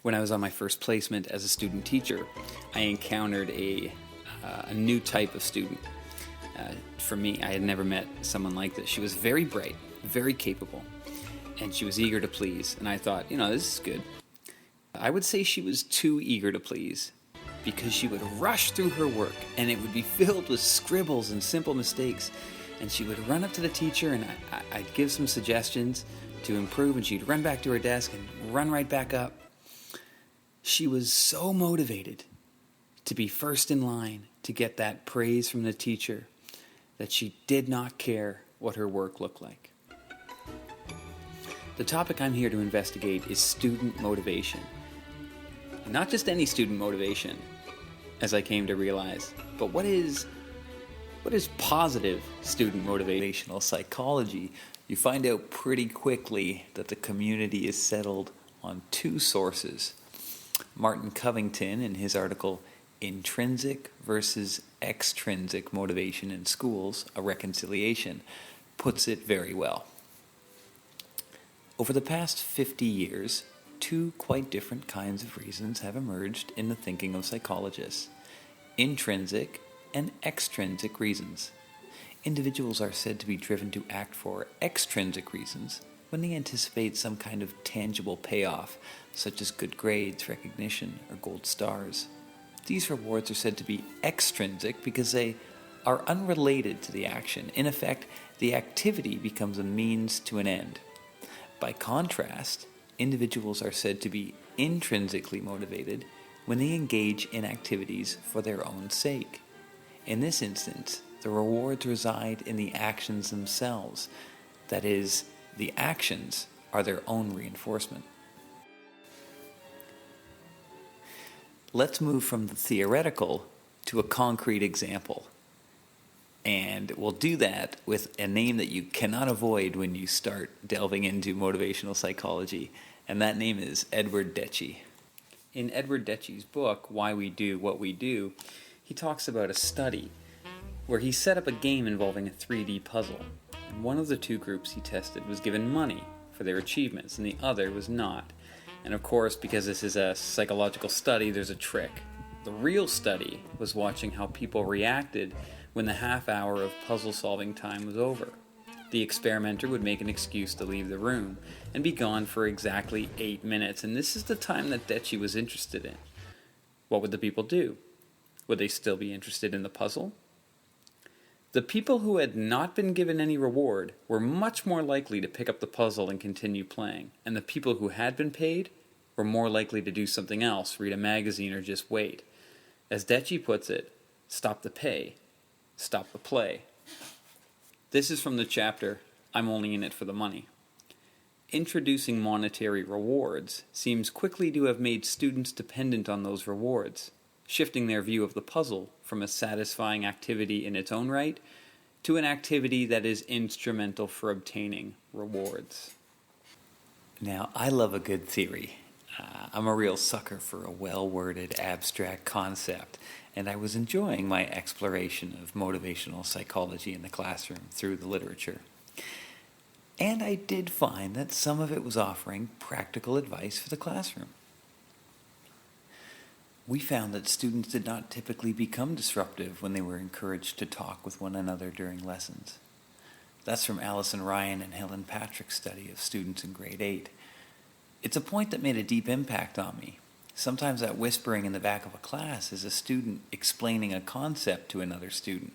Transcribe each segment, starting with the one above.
When I was on my first placement as a student teacher, I encountered a new type of student. For me, I had never met someone like this. She was very bright, very capable, and she was eager to please. And I thought, this is good. I would say she was too eager to please, because she would rush through her work, and it would be filled with scribbles and simple mistakes. And she would run up to the teacher, and I'd give some suggestions to improve, and she'd run back to her desk and run right back up. She was so motivated to be first in line to get that praise from the teacher that she did not care what her work looked like. The topic I'm here to investigate is student motivation. Not just any student motivation, as I came to realize, but what is positive student motivational psychology? You find out pretty quickly that the community is settled on two sources. Martin Covington, in his article, Intrinsic versus Extrinsic Motivation in Schools, A Reconciliation, puts it very well. Over the past 50 years, two quite different kinds of reasons have emerged in the thinking of psychologists: intrinsic and extrinsic reasons. Individuals are said to be driven to act for extrinsic reasons when they anticipate some kind of tangible payoff, such as good grades, recognition, or gold stars. These rewards are said to be extrinsic because they are unrelated to the action. In effect, the activity becomes a means to an end. By contrast, individuals are said to be intrinsically motivated when they engage in activities for their own sake. In this instance, the rewards reside in the actions themselves. That is, the actions are their own reinforcement. Let's move from the theoretical to a concrete example. And we'll do that with a name that you cannot avoid when you start delving into motivational psychology, and that name is Edward Deci. In Edward Deci's book, Why We Do What We Do, he talks about a study where he set up a game involving a 3D puzzle. And one of the two groups he tested was given money for their achievements, and the other was not. And of course, because this is a psychological study, there's a trick. The real study was watching how people reacted when the half hour of puzzle-solving time was over. The experimenter would make an excuse to leave the room and be gone for exactly 8 minutes, and this is the time that Deci was interested in. What would the people do? Would they still be interested in the puzzle? The people who had not been given any reward were much more likely to pick up the puzzle and continue playing, and the people who had been paid were more likely to do something else, read a magazine, or just wait. As Deci puts it, stop the pay, stop the play. This is from the chapter, I'm Only in It for the Money. Introducing monetary rewards seems quickly to have made students dependent on those rewards, shifting their view of the puzzle from a satisfying activity in its own right to an activity that is instrumental for obtaining rewards. Now, I love a good theory. I'm a real sucker for a well-worded abstract concept, and I was enjoying my exploration of motivational psychology in the classroom through the literature. And I did find that some of it was offering practical advice for the classroom. We found that students did not typically become disruptive when they were encouraged to talk with one another during lessons. That's from Alison Ryan and Helen Patrick's study of students in grade 8. It's a point that made a deep impact on me. Sometimes that whispering in the back of a class is a student explaining a concept to another student,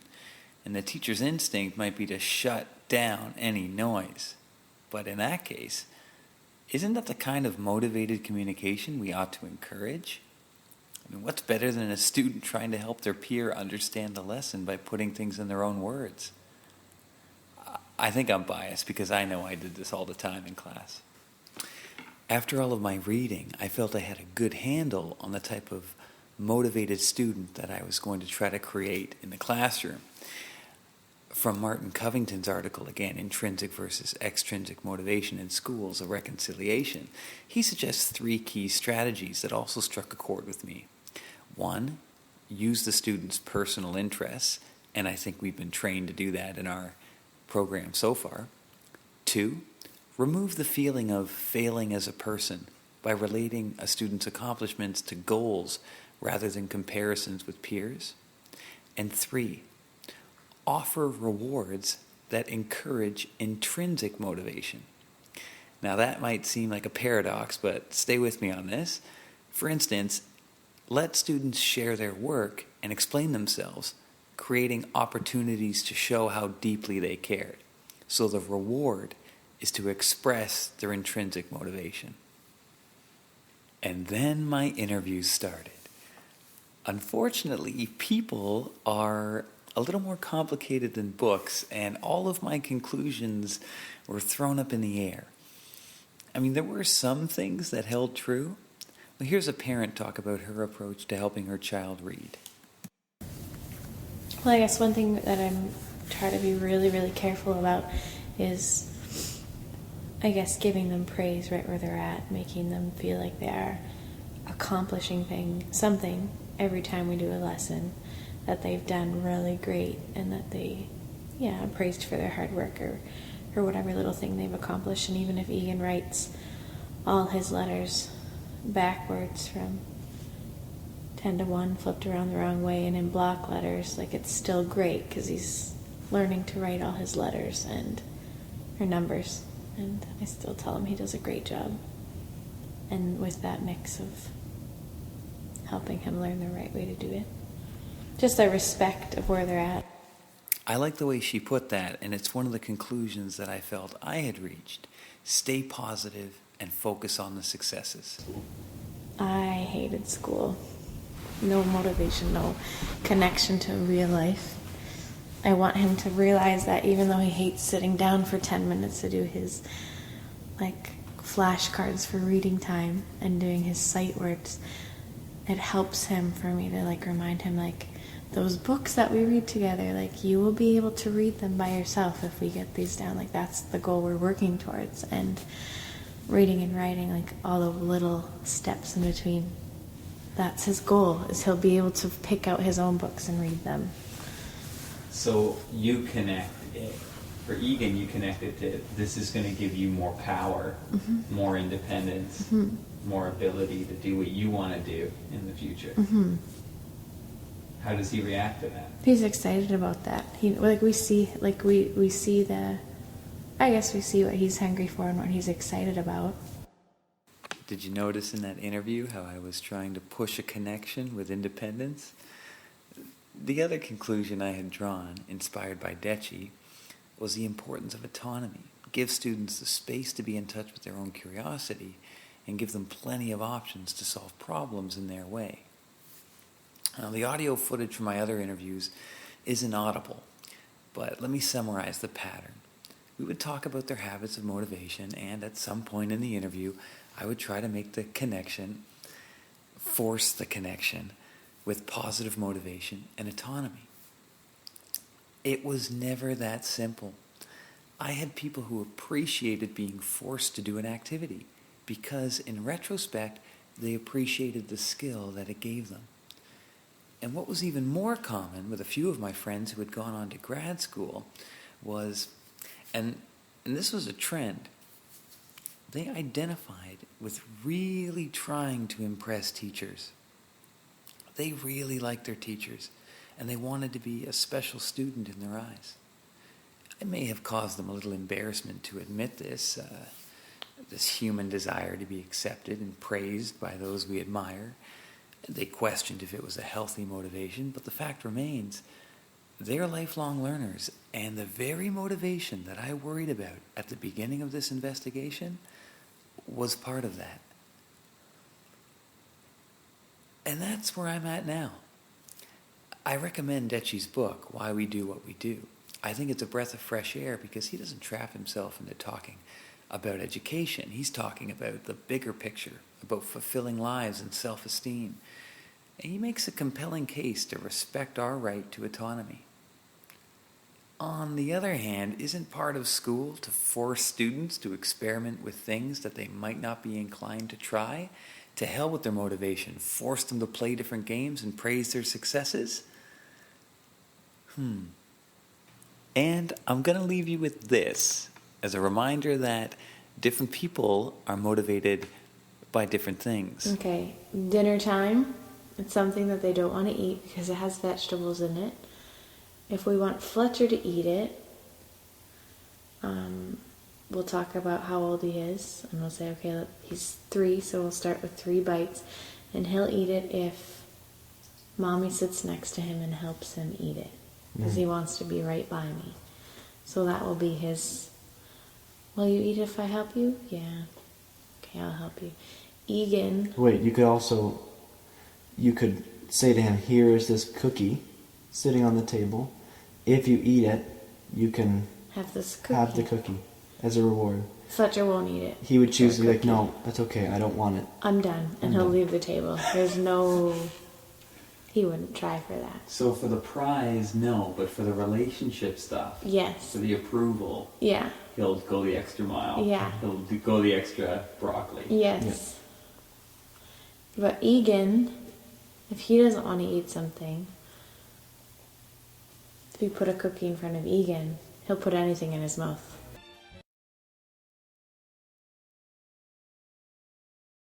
and the teacher's instinct might be to shut down any noise. But in that case, isn't that the kind of motivated communication we ought to encourage? I mean, what's better than a student trying to help their peer understand the lesson by putting things in their own words? I think I'm biased because I know I did this all the time in class. After all of my reading, I felt I had a good handle on the type of motivated student that I was going to try to create in the classroom. From Martin Covington's article, again, Intrinsic versus Extrinsic Motivation in Schools, A Reconciliation, he suggests 3 key strategies that also struck a chord with me. 1, use the student's personal interests, and I think we've been trained to do that in our program so far. 2, remove the feeling of failing as a person by relating a student's accomplishments to goals rather than comparisons with peers. And 3, offer rewards that encourage intrinsic motivation. Now that might seem like a paradox, but stay with me on this. For instance, let students share their work and explain themselves, creating opportunities to show how deeply they cared. So the reward is to express their intrinsic motivation. And then my interview started. Unfortunately, people are a little more complicated than books, and all of my conclusions were thrown up in the air. I mean, there were some things that held true. Well, here's a parent talk about her approach to helping her child read. Well, I guess one thing that I'm trying to be really, really careful about is, I guess, giving them praise right where they're at, making them feel like they are accomplishing something every time we do a lesson, that they've done really great, and that they, are praised for their hard work or whatever little thing they've accomplished. And even if Egan writes all his letters backwards from 10 to 1, flipped around the wrong way, and in block letters, like, it's still great because he's learning to write all his letters and or numbers. And I still tell him he does a great job. And with that mix of helping him learn the right way to do it, just a respect of where they're at. I like the way she put that, and it's one of the conclusions that I felt I had reached. Stay positive and focus on the successes. I hated school. No motivation, no connection to real life. I want him to realize that even though he hates sitting down for 10 minutes to do his, flashcards for reading time and doing his sight words, it helps him for me to, remind him, those books that we read together, you will be able to read them by yourself if we get these down. That's the goal we're working towards. And reading and writing, all the little steps in between, that's his goal, is he'll be able to pick out his own books and read them. So you connect it, for Egan, you connect it to, this is going to give you more power, more independence, more ability to do what you want to do in the future. How does he react to that? He's excited about that. We see what he's hungry for and what he's excited about. Did you notice in that interview how I was trying to push a connection with independence? The other conclusion I had drawn, inspired by Dechi, was the importance of autonomy. Give students the space to be in touch with their own curiosity and give them plenty of options to solve problems in their way. Now, the audio footage from my other interviews isn't audible, but let me summarize the pattern. We would talk about their habits of motivation, and at some point in the interview, I would try to make the connection, force the connection with positive motivation and autonomy. It was never that simple. I had people who appreciated being forced to do an activity because, in retrospect, they appreciated the skill that it gave them. And what was even more common with a few of my friends who had gone on to grad school was, and this was a trend, they identified with really trying to impress teachers. They really liked their teachers, and they wanted to be a special student in their eyes. It may have caused them a little embarrassment to admit this human desire to be accepted and praised by those we admire. They questioned if it was a healthy motivation, but the fact remains, they're lifelong learners, and the very motivation that I worried about at the beginning of this investigation was part of that. And that's where I'm at now. I recommend Dechi's book, Why We Do What We Do. I think it's a breath of fresh air because he doesn't trap himself into talking about education. He's talking about the bigger picture, about fulfilling lives and self-esteem. And he makes a compelling case to respect our right to autonomy. On the other hand, isn't part of school to force students to experiment with things that they might not be inclined to try? To hell with their motivation, force them to play different games and praise their successes? And I'm going to leave you with this as a reminder that different people are motivated by different things. Okay, dinner time. It's something that they don't want to eat because it has vegetables in it. If we want Fletcher to eat it, we'll talk about how old he is, and we'll say, okay, he's 3, so we'll start with 3 bites, and he'll eat it if Mommy sits next to him and helps him eat it, because he wants to be right by me. So that will be his, will you eat if I help you? Yeah. Okay, I'll help you. Egan. Wait, you could say to him, here is this cookie sitting on the table. If you eat it, you can Have this cookie. have the cookie as a reward. Fletcher won't eat it. He would choose to be like, cookie. no, that's okay, I don't want it. I'm done. And he'll leave the table. There's no... He wouldn't try for that. So for the prize, no, but for the relationship stuff, Yes. for the approval, Yeah. he'll go the extra mile. Yeah. He'll go the extra broccoli. Yes. But Egan, if he doesn't want to eat something, if we put a cookie in front of Egan, he'll put anything in his mouth.